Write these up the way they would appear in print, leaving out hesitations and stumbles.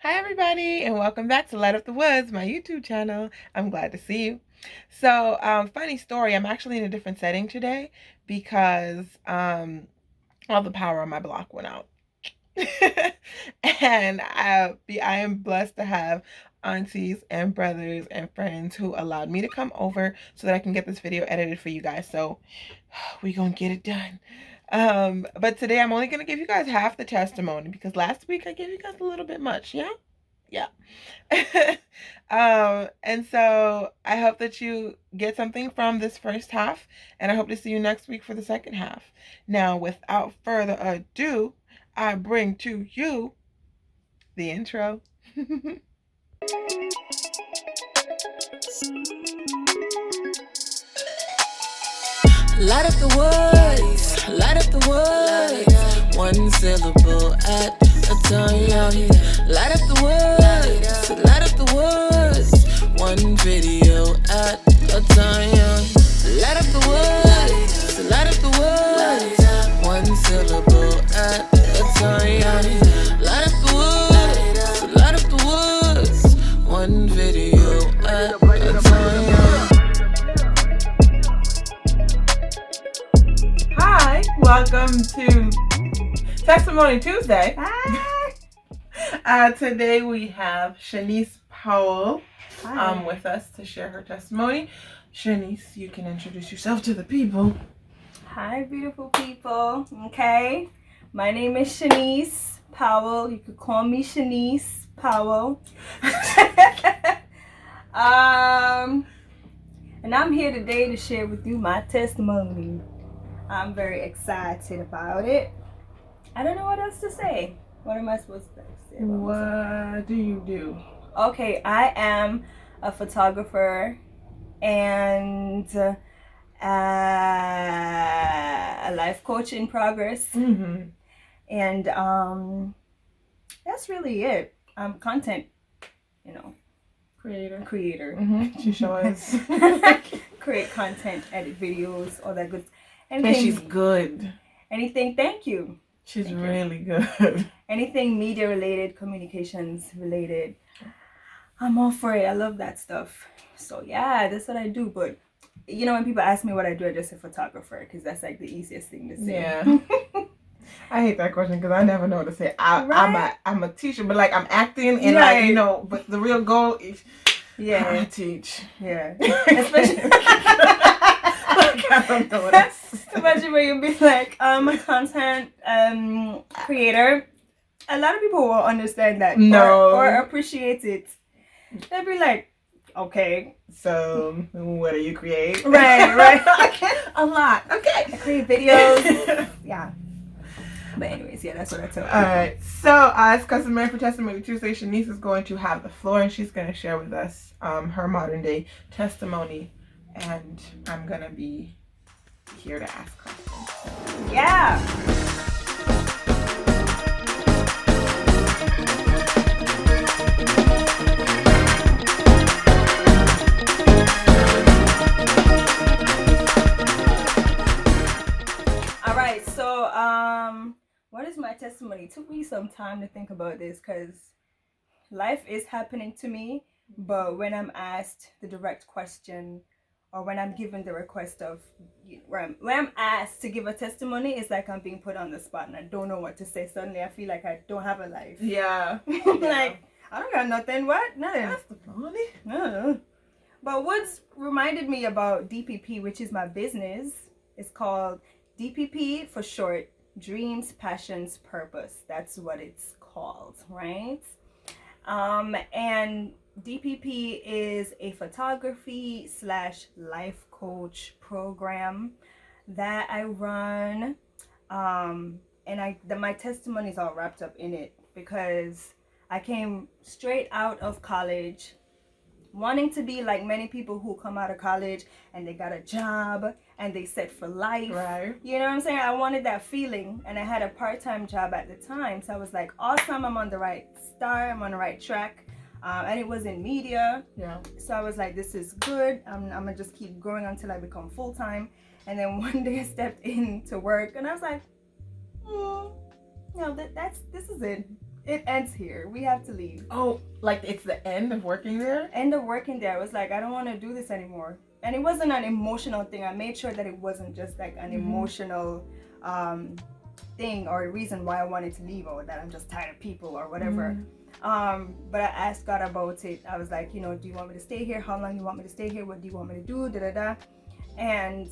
Hi, everybody, and welcome back to Light Up the Woods, my YouTube channel. I'm glad to see you. So, funny story, I'm actually in a different setting today because all the power on my block went out. And I am blessed to have aunties and brothers and friends who allowed me to come over so that I can get this video edited for you guys. So, we gonna get it done. But today I'm only gonna give you guys half the testimony because last week I gave you guys a little bit much, yeah? Yeah. And so I hope that you get something from this first half, and I hope to see you next week for the second half. Now, without further ado, I bring to you the intro. Light up the woods, light up the woods. One syllable at a time. Light up the woods, light up the woods. One video at a time. Light up the woods, light up the woods. One syllable at a time. Light up the woods, light up the woods. One video at a time. Hi, welcome to Testimony Tuesday. Today we have Shanese Powell with us to share her testimony. Shanice, you can introduce yourself to the people. Hi, beautiful people. Okay, my name is Shanese Powell. You could call me Shanese Powell. And I'm here today to share with you my testimony. I'm very excited about it. I don't know what else to say. What am I supposed to say? What do you do? Okay, I am a photographer and a life coach in progress. Mm-hmm. And that's really it. I'm content, Creator. creator. She shows. Create content, edit videos, all that good. And she's good. Anything, thank you. She's really good. Anything media related, communications related, I'm all for it. I love that stuff. So yeah, that's what I do. But when people ask me what I do, I just say photographer because that's like the easiest thing to say. Yeah. I hate that question because I never know what to say. I'm a teacher, but like I'm acting and Right. but the real goal is I Yeah. teach. Yeah. Especially I don't know what to say. imagine where you'll be like, I'm a content creator. A lot of people will understand that or appreciate it. They'll be like, okay. So what do you create? Right. A lot. Okay. I create videos. Yeah. But anyways, yeah, that's what I tell you. Alright, so as customary for Testimony Tuesday, Shanese is going to have the floor and she's going to share with us her modern day testimony, and I'm going to be here to ask questions. Yeah. Alright, so what is my testimony? It took me some time to think about this because life is happening to me, but when I'm asked the direct question or when I'm given the request of when I'm asked to give a testimony, it's like I'm being put on the spot and I don't know what to say. Suddenly I feel like I don't have a life. Yeah. Like I don't got nothing. What? Nothing. That's the funny. No. But what's reminded me about DPP, which is my business, is called DPP for short, Dreams, Passions, Purpose. That's what it's called, right? And DPP is a photography / life coach program that I run. And my testimony is all wrapped up in it because I came straight out of college wanting to be like many people who come out of college and they got a job and they set for life. Right. You know what I'm saying? I wanted that feeling, and I had a part-time job at the time. So I was like, awesome, I'm on the right start, I'm on the right track. And it was in media. Yeah. So I was like, this is good. I'm gonna just keep growing until I become full-time. And then one day I stepped into work and I was like, no, this is it. It ends here. We have to leave. Oh, like it's the end of working there? End of working there. I was like, I don't want to do this anymore. And it wasn't an emotional thing. I made sure that it wasn't just like an emotional thing or a reason why I wanted to leave, or that I'm just tired of people or whatever. But I asked God about it. I was like, do you want me to stay here? How long do you want me to stay here? What do you want me to do? Da da da. And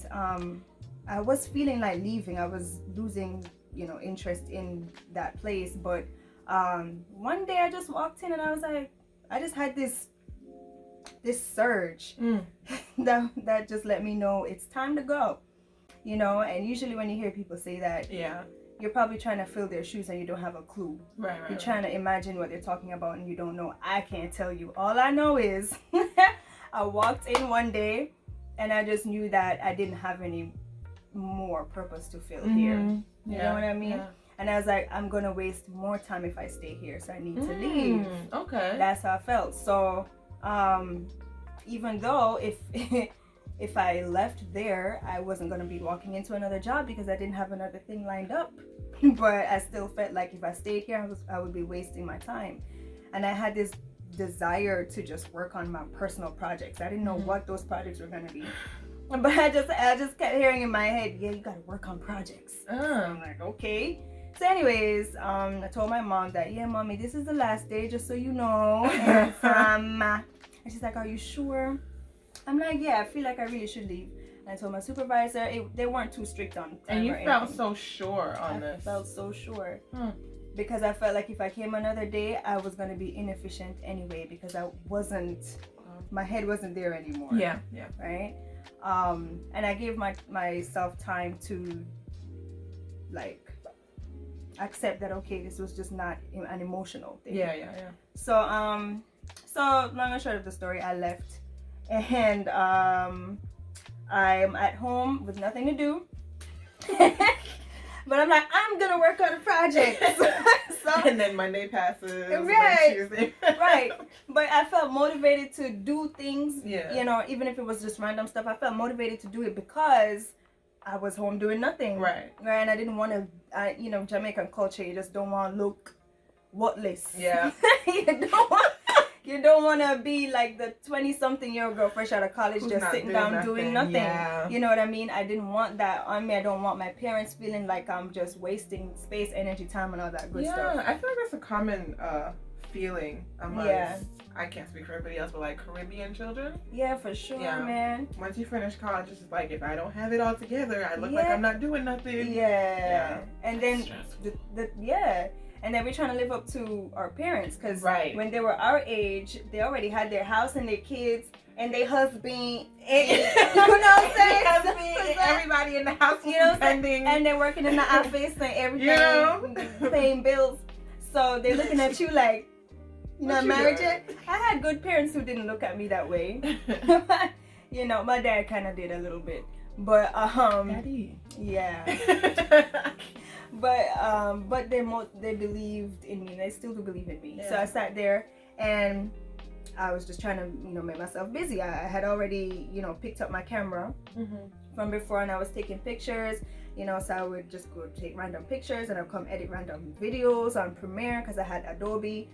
I was feeling like leaving. I was losing, interest in that place. But one day I just walked in and I was like, I just had this surge that just let me know it's time to go. And usually when you hear people say that, you're probably trying to fill their shoes and you don't have a clue. Right. You're trying to imagine what they're talking about and you don't know. I can't tell you. All I know is I walked in one day and I just knew that I didn't have any more purpose to fill here. You know what I mean? Yeah. And I was like, I'm gonna waste more time if I stay here, so I need to leave. Okay. That's how I felt. So even though if I left there, I wasn't gonna be walking into another job because I didn't have another thing lined up. But I still felt like if I stayed here, I would be wasting my time. And I had this desire to just work on my personal projects. I didn't know what those projects were gonna be. But I just kept hearing in my head, yeah, you gotta work on projects. So I'm like, okay. So anyways, I told my mom that, yeah, mommy, this is the last day, just so you know. And she's like, are you sure? I'm like, yeah, I feel like I really should leave. And I told my supervisor, they weren't too strict on time. And you felt so sure on this. I felt so sure. Because I felt like if I came another day, I was going to be inefficient anyway, because my head wasn't there anymore. Yeah. Right? And I gave myself time to like accept that, okay, this was just not an emotional thing. Yeah. So long and short of the story, I left, and I'm at home with nothing to do. But I'm like, I'm gonna work on a project. And then Monday passes. Right. Tuesday. Right. But I felt motivated to do things. Yeah. Even if it was just random stuff, I felt motivated to do it because I was home doing nothing. Right. And I didn't want to, Jamaican culture, you just don't want to look worthless. Yeah. You don't want to be like the 20-something-year-old girl fresh out of college, who's just sitting down doing nothing. Yeah. You know what I mean? I didn't want that on me. I don't want my parents feeling like I'm just wasting space, energy, time, and all that good stuff. Yeah, I feel like that's a common feeling amongst, I can't speak for everybody else, but like Caribbean children. Yeah, for sure, man. Once you finish college, it's just like, if I don't have it all together, I look like I'm not doing nothing. Yeah. And then, and then we're trying to live up to our parents, because when they were our age, they already had their house and their kids and their husband. And, you know what I'm saying? Everybody in the house, spending. And they're working in the office and everything, paying bills. So they're looking at you like, you're not married yet? I had good parents who didn't look at me that way. My dad kind of did a little bit. But, Daddy. Yeah. But they believed in me. They still do believe in me. Yeah. So I sat there and I was just trying to, make myself busy. I had already, picked up my camera from before, and I was taking pictures, so I would just go take random pictures and I'd come edit random videos on Premiere, because I had Adobe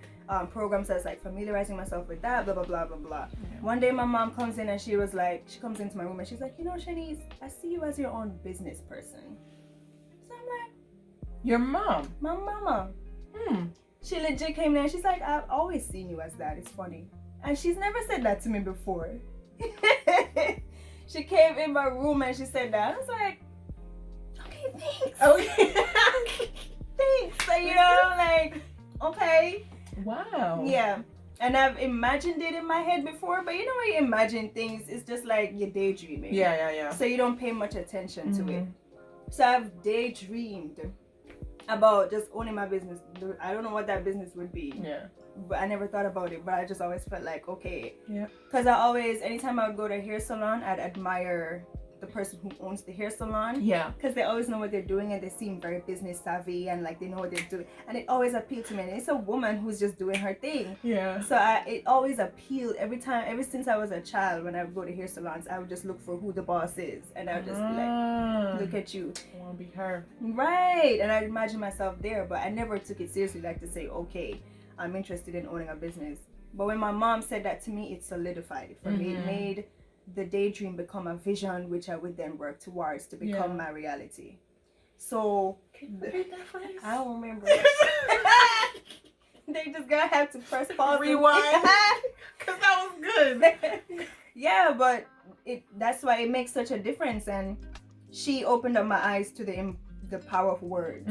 programs. So I was like familiarizing myself with that, blah, blah, blah, blah, blah. Yeah. One day my mom comes in and she comes into my room and she's like, Shanese, I see you as your own business person. So I'm like, your mom? My mama. She legit came in and she's like, I've always seen you as that. It's funny. And she's never said that to me before. She came in my room and she said that. I was like, okay, thanks. Okay. Thanks. So, okay. Wow. Yeah. And I've imagined it in my head before, but when you imagine things, it's just like you're daydreaming. Yeah. So you don't pay much attention to it. So I've daydreamed about just owning my business. I don't know what that business would be. Yeah. But I never thought about it. But I just always felt like, okay. Yeah. Because anytime I would go to a hair salon, I'd admire the person who owns the hair salon. Yeah. Because they always know what they're doing and they seem very business savvy and like they know what they're doing. And it always appealed to me. And it's a woman who's just doing her thing. Yeah. So it always appealed ever since I was a child. When I would go to hair salons, I would just look for who the boss is, and I would just be like, look at you. I want to be her. Right. And I'd imagine myself there, but I never took it seriously, like to say, okay, I'm interested in owning a business. But when my mom said that to me, it solidified it for me. It made the daydream become a vision, which I would then work towards to become my reality. So, can you repeat that phrase? I don't remember. They just gonna have to press pause. Rewind. Because that was good. Yeah, but that's why it makes such a difference. And she opened up my eyes to the power of words.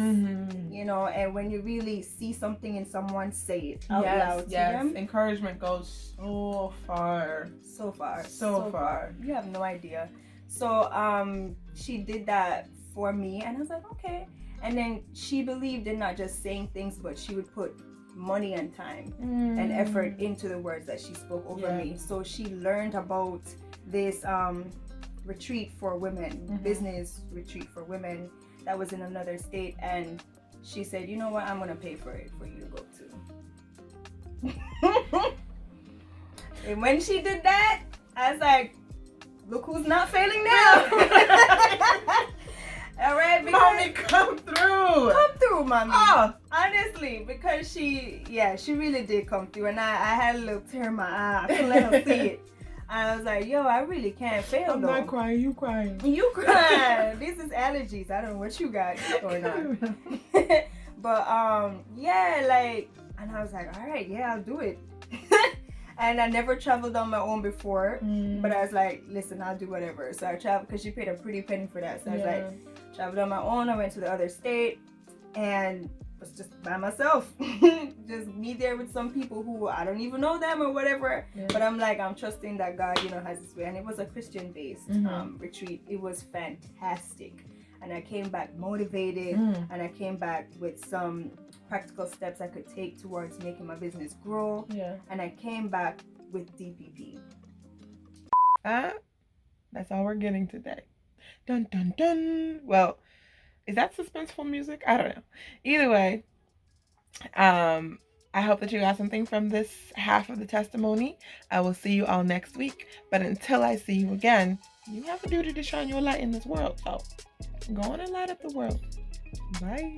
You know, and when you really see something in someone, say it out loud to them. Encouragement goes so far. So far. So far. You have no idea. So she did that for me, and I was like, okay. And then she believed in not just saying things, but she would put money and time and effort into the words that she spoke over me. So she learned about this retreat for women, business retreat for women that was in another state, and she said, you know what, I'm gonna pay for it for you to go to. And when she did that, I was like, look who's not failing now. All right, Mommy, come through. Come through, mommy. Oh. Honestly, because she really did come through, and I had a little tear in my eye. I couldn't let her see it. I was like, yo, I really can't fail. I'm though. not crying, you crying. You crying. This is allergies. I don't know what you got going on. But yeah, like, and I was like, all right, yeah, I'll do it. And I never traveled on my own before, but I was like, listen, I'll do whatever. So I traveled, because she paid a pretty penny for that. So I was like, traveled on my own. I went to the other state and was just by myself. Just me there with some people who I don't even know them or whatever. But I'm like, I'm trusting that God, you know, has his way. And it was a Christian-based retreat. It was fantastic. And I came back motivated, and I came back with some practical steps I could take towards making my business grow. And I came back with DPP. That's all we're getting today. Dun dun dun. Well, is that suspenseful music? I don't know. Either way, I hope that you got something from this half of the testimony. I will see you all next week. But until I see you again, you have a duty to shine your light in this world. So go on and light up the world. Bye.